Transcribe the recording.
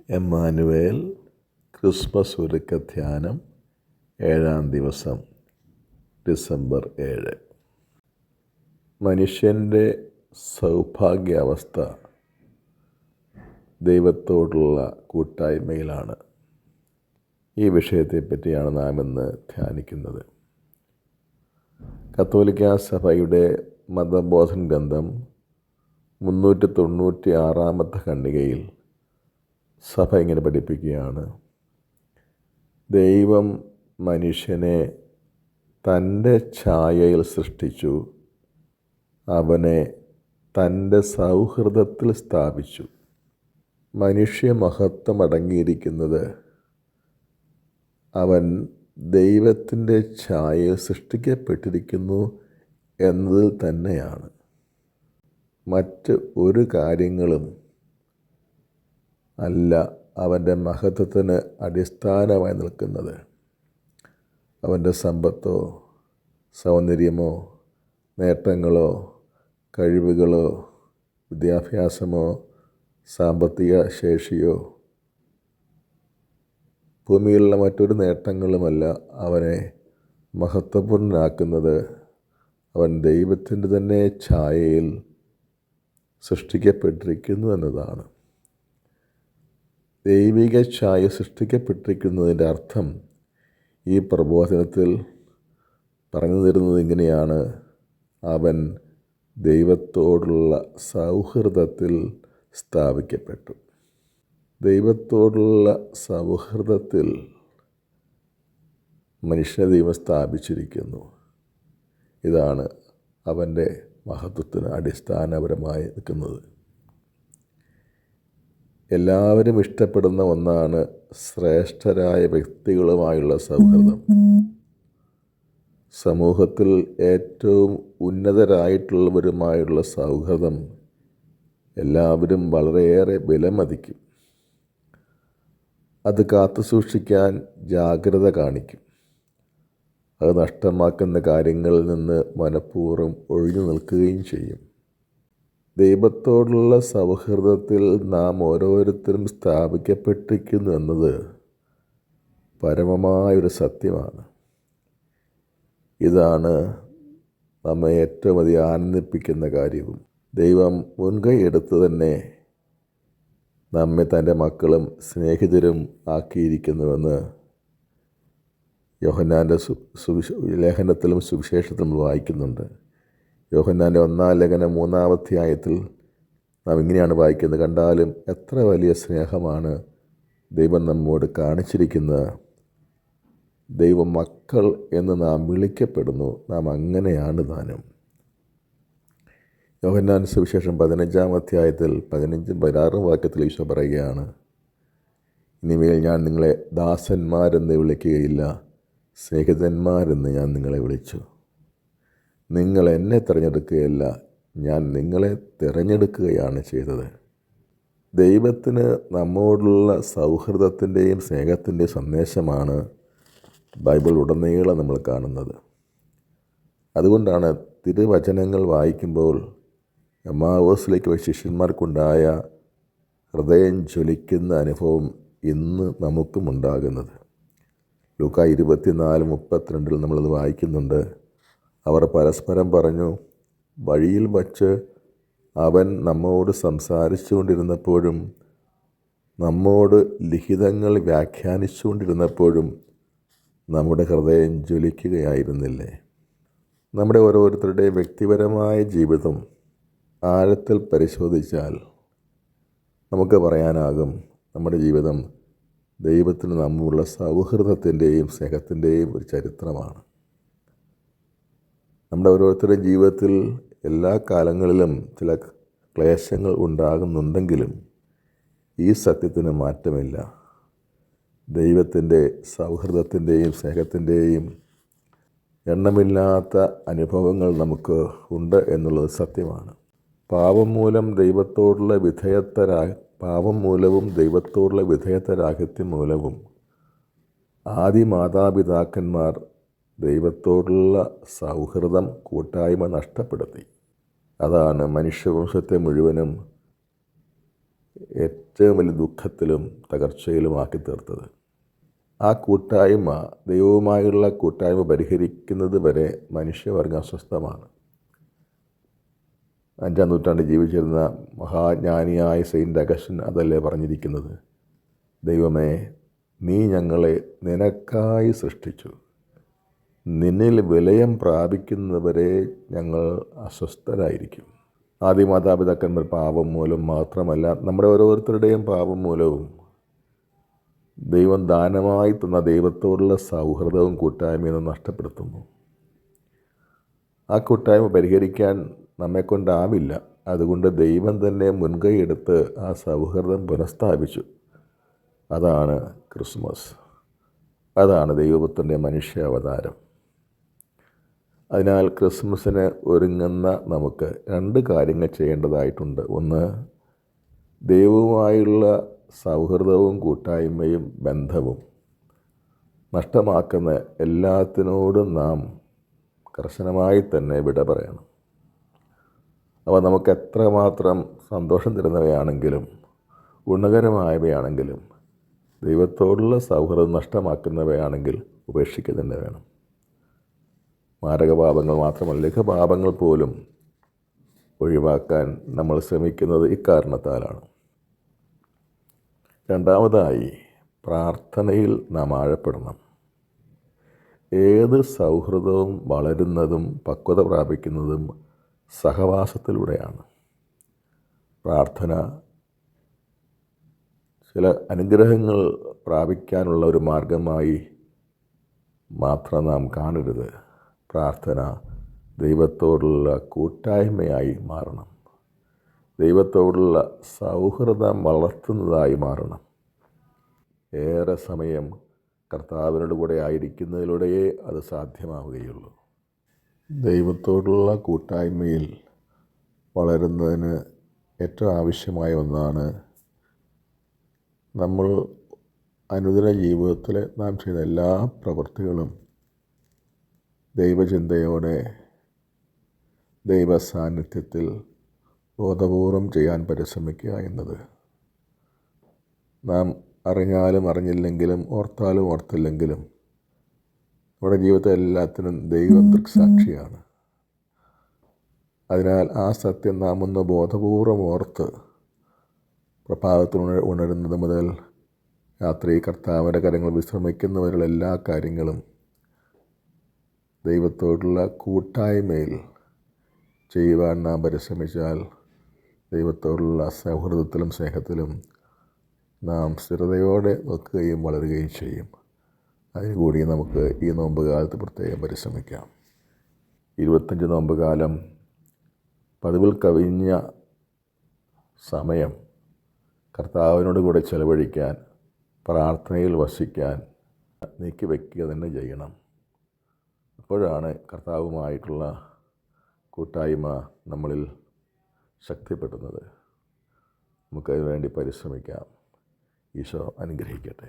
Emmanuel Christmas ഒരുക്കധ്യാനം 7-ാം ദിവസം December 7. മനുഷ്യൻ്റെ സൗഭാഗ്യാവസ്ഥ ദൈവത്തോടുള്ള കൂട്ടായ്മയിലാണ്. ഈ വിഷയത്തെപ്പറ്റിയാണ് നാം ഇന്ന് ധ്യാനിക്കുന്നത്. കത്തോലിക്കാ സഭയുടെ മതബോധന ഗ്രന്ഥം 396 ഖണ്ഡികയിൽ സഭ ഇങ്ങനെ പഠിപ്പിക്കുകയാണ്: ദൈവം മനുഷ്യനെ തൻ്റെ ഛായയിൽ സൃഷ്ടിച്ചു, അവനെ തൻ്റെ സൗഹൃദത്തിൽ സ്ഥാപിച്ചു. മനുഷ്യമഹത്വം അടങ്ങിയിരിക്കുന്നത് അവൻ ദൈവത്തിൻ്റെ ഛായയിൽ സൃഷ്ടിക്കപ്പെട്ടിരിക്കുന്നു എന്നതിൽ തന്നെയാണ്. മറ്റ് ഒരു കാര്യങ്ങളും അല്ല അവൻ്റെ മഹത്വത്തിന് അടിസ്ഥാനമായി നിൽക്കുന്നത്. അവൻ്റെ സമ്പത്തോ സൗന്ദര്യമോ നേട്ടങ്ങളോ കഴിവുകളോ വിദ്യാഭ്യാസമോ സാമ്പത്തിക ശേഷിയോ ഭൂമിയിലുള്ള മറ്റൊരു നേട്ടങ്ങളുമല്ല അവനെ മഹത്വപൂർണ്ണനാക്കുന്നത്. അവൻ ദൈവത്തിൻ്റെ തന്നെ ഛായയിൽ സൃഷ്ടിക്കപ്പെട്ടിരിക്കുന്നു എന്നതാണ്. ദൈവിക ഛായ സൃഷ്ടിക്കപ്പെട്ടിരിക്കുന്നതിൻ്റെ അർത്ഥം ഈ പ്രബോധനത്തിൽ പറഞ്ഞു തരുന്നത് ഇങ്ങനെയാണ്: അവൻ ദൈവത്തോടുള്ള സൗഹൃദത്തിൽ സ്ഥാപിക്കപ്പെട്ടു. ദൈവത്തോടുള്ള സൗഹൃദത്തിൽ മനുഷ്യനെ ദൈവം സ്ഥാപിച്ചിരിക്കുന്നു. ഇതാണ് അവൻ്റെ മഹത്വത്തിന് അടിസ്ഥാനപരമായി നിൽക്കുന്നത്. എല്ലാവരും ഇഷ്ടപ്പെടുന്ന ഒന്നാണ് ശ്രേഷ്ഠരായ വ്യക്തികളുമായുള്ള സൗഹൃദം. സമൂഹത്തിൽ ഏറ്റവും ഉന്നതരായിട്ടുള്ളവരുമായുള്ള സൗഹൃദം എല്ലാവരും വളരെയേറെ വിലമതിക്കും. അത് കാത്തു സൂക്ഷിക്കാൻ ജാഗ്രത കാണിക്കും. അത് നഷ്ടമാക്കുന്ന കാര്യങ്ങളിൽ നിന്ന് മനഃപൂർവ്വം ഒഴിഞ്ഞു നിൽക്കുകയും ചെയ്യും. ദൈവത്തോടുള്ള സൗഹൃദത്തിൽ നാം ഓരോരുത്തരും സ്ഥാപിക്കപ്പെട്ടിരിക്കുന്നു എന്നത് പരമമായൊരു സത്യമാണ്. ഇതാണ് നമ്മെ ഏറ്റവും അധികം ആനന്ദിപ്പിക്കുന്ന കാര്യവും. ദൈവം മുൻകൈ എടുത്ത് തന്നെ നമ്മെ തൻ്റെ മക്കളും സ്നേഹിതരും ആക്കിയിരിക്കുന്നുവെന്ന് യോഹന്നാൻ്റെ ലേഖനത്തിലും സുവിശേഷത്തിലും വായിക്കുന്നുണ്ട്. യോഹന്നാൻ്റെ 1-ാം ലേഖനം 3-ാം അധ്യായത്തിൽ നാം ഇങ്ങനെയാണ് വായിക്കുന്നത്: കണ്ടാലും എത്ര വലിയ സ്നേഹമാണ് ദൈവം നമ്മോട് കാണിച്ചിരിക്കുന്നത്. ദൈവം മക്കൾ എന്ന് നാം വിളിക്കപ്പെടുന്നു. നാം അങ്ങനെയാണ് താനും. യോഹന്നാൻ സുവിശേഷം 15-ാം അധ്യായത്തിൽ 15-16 വാക്യത്തിൽ ഈശോ പറയുകയാണ്: ഇനിമേൽ ഞാൻ നിങ്ങളെ ദാസന്മാരെന്ന് വിളിക്കുകയില്ല, സ്നേഹിതന്മാരെന്ന് ഞാൻ നിങ്ങളെ വിളിച്ചു. നിങ്ങൾ എന്നെ തിരഞ്ഞെടുക്കുകയല്ല, ഞാൻ നിങ്ങളെ തിരഞ്ഞെടുക്കുകയാണ് ചെയ്തത്. ദൈവത്തിന് നമ്മോടുള്ള സൗഹൃദത്തിൻ്റെയും സ്നേഹത്തിൻ്റെയും സന്ദേശമാണ് ബൈബിൾ ഉടനീളം നമ്മൾ കാണുന്നത്. അതുകൊണ്ടാണ് തിരുവചനങ്ങൾ വായിക്കുമ്പോൾ എമ്മാവൂസിലേക്ക് പോയ ശിഷ്യന്മാർക്കുണ്ടായ ഹൃദയം ജ്വലിക്കുന്ന അനുഭവം ഇന്ന് നമുക്കും ഉണ്ടാകുന്നത്. ലൂക്കാ 24:32 നമ്മളത് വായിക്കുന്നുണ്ട്. അവർ പരസ്പരം പറഞ്ഞു: വഴിയിൽ വച്ച് അവൻ നമ്മോട് സംസാരിച്ചു കൊണ്ടിരുന്നപ്പോഴും നമ്മോട് ലിഖിതങ്ങൾ വ്യാഖ്യാനിച്ചു കൊണ്ടിരുന്നപ്പോഴും നമ്മുടെ ഹൃദയം ജ്വലിക്കുകയായിരുന്നില്ലേ? നമ്മുടെ ഓരോരുത്തരുടെയും വ്യക്തിപരമായ ജീവിതം ആഴത്തിൽ പരിശോധിച്ചാൽ നമുക്ക് പറയാനാകും, നമ്മുടെ ജീവിതം ദൈവത്തിന് നമ്മളുള്ള സൗഹൃദത്തിൻ്റെയും സ്നേഹത്തിൻ്റെയും ഒരു ചരിത്രമാണ്. നമ്മുടെ ഓരോരുത്തരുടെയും ജീവിതത്തിൽ എല്ലാ കാലങ്ങളിലും ചില ക്ലേശങ്ങൾ ഉണ്ടാകുന്നുണ്ടെങ്കിലും ഈ സത്യത്തിന് മാറ്റമില്ല. ദൈവത്തിൻ്റെ സൗഹൃദത്തിൻ്റെയും സ്നേഹത്തിൻ്റെയും എണ്ണമില്ലാത്ത അനുഭവങ്ങൾ നമുക്ക് ഉണ്ട് എന്നുള്ളത് സത്യമാണ്. പാപം മൂലവും ദൈവത്തോടുള്ള വിധേയത്വരാഹിത്യം മൂലവും ആദി മാതാപിതാക്കന്മാർ ദൈവത്തോടുള്ള സൗഹൃദം കൂട്ടായ്മ നഷ്ടപ്പെടുത്തി. അതാണ് മനുഷ്യവംശത്തെ മുഴുവനും ഏറ്റവും വലിയ ദുഃഖത്തിലും തകർച്ചയിലുമാക്കി തീർത്തത്. ആ കൂട്ടായ്മ, ദൈവവുമായുള്ള കൂട്ടായ്മ പരിഹരിക്കുന്നത് വരെ മനുഷ്യവർഗം അസ്വസ്ഥമാണ്. 5-ാം നൂറ്റാണ്ടിൽ ജീവിച്ചിരുന്ന മഹാജ്ഞാനിയായ സെയിൻറ്റ് അഗസ്റ്റിൻ അതല്ലേ പറഞ്ഞിരിക്കുന്നത്? ദൈവമേ, നീ ഞങ്ങളെ നിനക്കായി സൃഷ്ടിച്ചു, നിന്നിൽ വിലയം പ്രാപിക്കുന്നവരെ ഞങ്ങൾ അസ്വസ്ഥരായിരിക്കും. ആദ്യ മാതാപിതാക്കന്മാർ പാപം മൂലം മാത്രമല്ല, നമ്മുടെ ഓരോരുത്തരുടെയും പാപം മൂലവും ദൈവം ദാനമായി തന്ന ദൈവത്തോടുള്ള സൗഹൃദവും കൂട്ടായ്മയും നഷ്ടപ്പെടുത്തുന്നു. ആ കൂട്ടായ്മ പരിഹരിക്കാൻ നമ്മെക്കൊണ്ടാവില്ല. അതുകൊണ്ട് ദൈവം തന്നെ മുൻകൈയെടുത്ത് ആ സൗഹൃദം പുനഃസ്ഥാപിച്ചു. അതാണ് ക്രിസ്മസ്, അതാണ് ദൈവപുത്രൻ്റെ മനുഷ്യാവതാരം. അതിനാൽ ക്രിസ്മസിന് ഒരുങ്ങുന്ന നമുക്ക് 2 കാര്യങ്ങൾ ചെയ്യേണ്ടതായിട്ടുണ്ട്. ഒന്ന്, ദൈവവുമായുള്ള സൗഹൃദവും കൂട്ടായ്മയും ബന്ധവും നഷ്ടമാക്കുന്ന എല്ലാത്തിനോടും നാം കർശനമായി തന്നെ വിട പറയണം. അവ നമുക്ക് എത്രമാത്രം സന്തോഷം തരുന്നവയാണെങ്കിലും ഗുണകരമായവയാണെങ്കിലും ദൈവത്തോടുള്ള സൗഹൃദം നഷ്ടമാക്കുന്നവയാണെങ്കിൽ ഉപേക്ഷിക്കുക തന്നെ വേണം. മാരകപാപങ്ങൾ മാത്രമല്ല, ലഘുപാപങ്ങൾ പോലും ഒഴിവാക്കാൻ നമ്മൾ ശ്രമിക്കുന്നത് ഇക്കാരണത്താലാണ്. രണ്ടാമതായി, പ്രാർത്ഥനയിൽ നാം ആഴപ്പെടണം. ഏത് സൗഹൃദവും വളരുന്നതും പക്വത പ്രാപിക്കുന്നതും സഹവാസത്തിലൂടെയാണ്. പ്രാർത്ഥന ചില അനുഗ്രഹങ്ങൾ പ്രാപിക്കാനുള്ള ഒരു മാർഗമായി മാത്രം നാം കാണരുത്. പ്രാർത്ഥന ദൈവത്തോടുള്ള കൂട്ടായ്മയായി മാറണം, ദൈവത്തോടുള്ള സൗഹൃദം വളർത്തുന്നതായി മാറണം. ഏറെ സമയം കർത്താവിനോട് കൂടെ ആയിരിക്കുന്നതിലൂടെയേ അത് സാധ്യമാവുകയുള്ളൂ. ദൈവത്തോടുള്ള കൂട്ടായ്മയിൽ വളരുന്നതിന് ഏറ്റവും ആവശ്യമായ ഒന്നാണ് നമ്മൾ അനുദിന ജീവിതത്തിൽ നാം ചെയ്യുന്ന എല്ലാ പ്രവൃത്തികളും ദൈവചിന്തയോടെ ദൈവസാന്നിധ്യത്തിൽ ബോധപൂർവം ചെയ്യാൻ പരിശ്രമിക്കുക എന്നത്. നാം അറിഞ്ഞാലും അറിഞ്ഞില്ലെങ്കിലും ഓർത്താലും ഓർത്തില്ലെങ്കിലും നമ്മുടെ ജീവിതത്തെ എല്ലാത്തിനും ദൈവം ദൃക്സാക്ഷിയാണ്. അതിനാൽ ആ സത്യം നാം ഒന്ന് ബോധപൂർവം ഓർത്ത് പ്രഭാതത്തിൽ ഉണരുന്നത് മുതൽ രാത്രി കർത്താവിൻ്റെ കരങ്ങൾ വിശ്രമിക്കുന്നവരുള്ള എല്ലാ കാര്യങ്ങളും ദൈവത്തോടുള്ള കൂട്ടായ്മയിൽ ചെയ്യുവാൻ നാം പരിശ്രമിച്ചാൽ ദൈവത്തോടുള്ള സൗഹൃദത്തിലും സ്നേഹത്തിലും നാം സ്ഥിരതയോടെ നിൽക്കുകയും വളരുകയും ചെയ്യും. അതിനുകൂടി നമുക്ക് ഈ നോമ്പ് കാലത്ത് പ്രത്യേകം പരിശ്രമിക്കാം. 25 നോമ്പ് കാലം പതിവിൽ കവിഞ്ഞ സമയം കർത്താവിനോട് കൂടെ ചെലവഴിക്കാൻ, പ്രാർത്ഥനയിൽ വസിക്കാൻ നീക്കിവെക്കുക തന്നെ ചെയ്യണം. അപ്പോഴാണ് കർത്താവുമായിട്ടുള്ള കൂട്ടായ്മ നമ്മളിൽ ശക്തിപ്പെടുന്നത്. നമുക്കതിനു വേണ്ടി പരിശ്രമിക്കാം. ഈശോ അനുഗ്രഹിക്കട്ടെ.